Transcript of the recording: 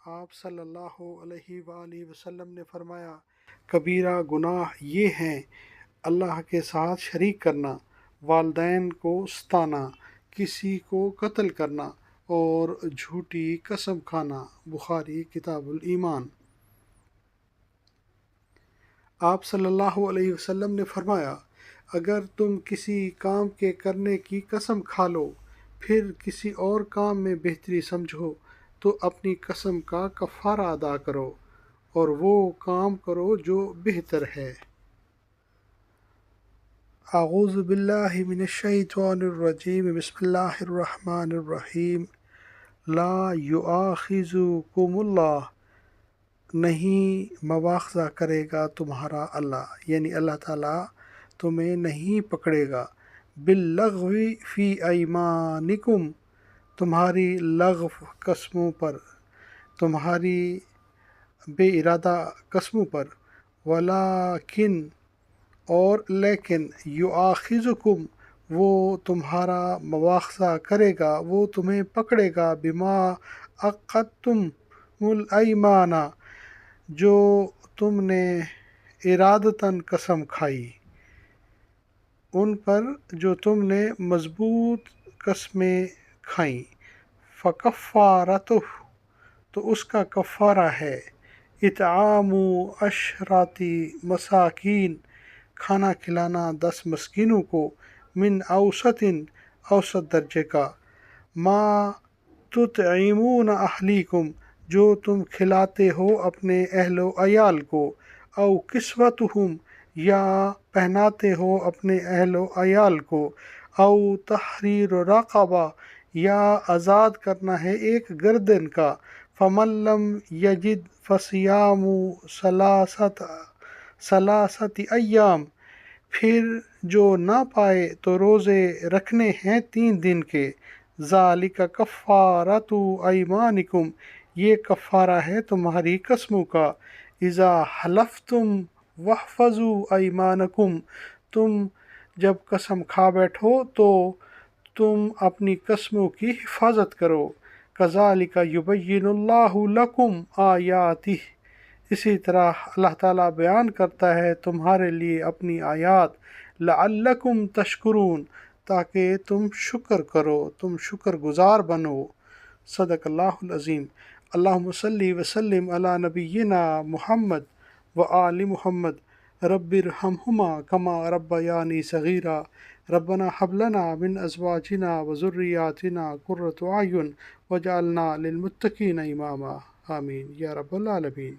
آپ صلی اللہ علیہ وآلہ وسلم نے فرمایا، کبیرہ گناہ یہ ہیں اللہ کے ساتھ شریک کرنا، والدین کو ستانا، کسی کو قتل کرنا اور جھوٹی قسم کھانا۔ بخاری کتاب الایمان۔ آپ صلی اللہ علیہ وسلم نے فرمایا، اگر تم کسی کام کے کرنے کی قسم کھا لو پھر کسی اور کام میں بہتری سمجھو تو اپنی قسم کا کفارہ ادا کرو اور وہ کام کرو جو بہتر ہے۔ اعوذ باللہ من الشیطان الرجیم، بسم اللہ الرحمن الرحیم۔ لا یؤاخذکم اللہ، نہیں مواخذہ کرے گا تمہارا اللہ، یعنی اللہ تعالیٰ تمہیں نہیں پکڑے گا، باللغو فی ایمانکم، تمہاری لغو قسموں پر، تمہاری بے ارادہ قسموں پر، ولیکن، اور لیکن، یؤاخذکم، وہ تمہارا مواخذہ کرے گا، وہ تمہیں پکڑے گا، بما عقدتم الایمان، جو تم نے ارادتاً قسم کھائی، ان پر جو تم نے مضبوط قسمیں کھائیں، فکفارتہ، تو اس کا کفارہ ہے، اطعام عشرة مساکین، کھانا کھلانا 10 مسکینوں کو، من اوسط، اوسط درجے کا، ما تطعمون اہلیکم، جو تم کھلاتے ہو اپنے اہل و عیال کو، او کسوتہم، یا پہناتے ہو اپنے اہل و عیال کو، او تحریر رقبہ، یا آزاد کرنا ہے ایک گردن کا، فمن لم یجد فصیام ثلاثۃ ایام، پھر جو نہ پائے تو روزے رکھنے ہیں 3 دن کے، ذالک کفارۃ ایمانکم، یہ کفارہ ہے تمہاری قسموں کا، اذا حلفتم واحفظوا ایمانکم، تم جب قسم کھا بیٹھو تو تم اپنی قسموں کی حفاظت کرو، کذالک یبین اللہ لکم آیاتہ، اسی طرح اللہ تعالیٰ بیان کرتا ہے تمہارے لیے اپنی آیات، لعلکم تشکرون، تاکہ تم شکر کرو، تم شکر گزار بنو۔ صدق اللہ العظیم۔ اللہم صلی وسلم علی نبینا محمد وآل محمد، رب ارحمہما کما ربیانی صغیرا، ربنا ھب لنا من ازواجنا وذریاتنا قرۃ اعین واجعلنا للمتقین اماما، آمین یا رب العالمین۔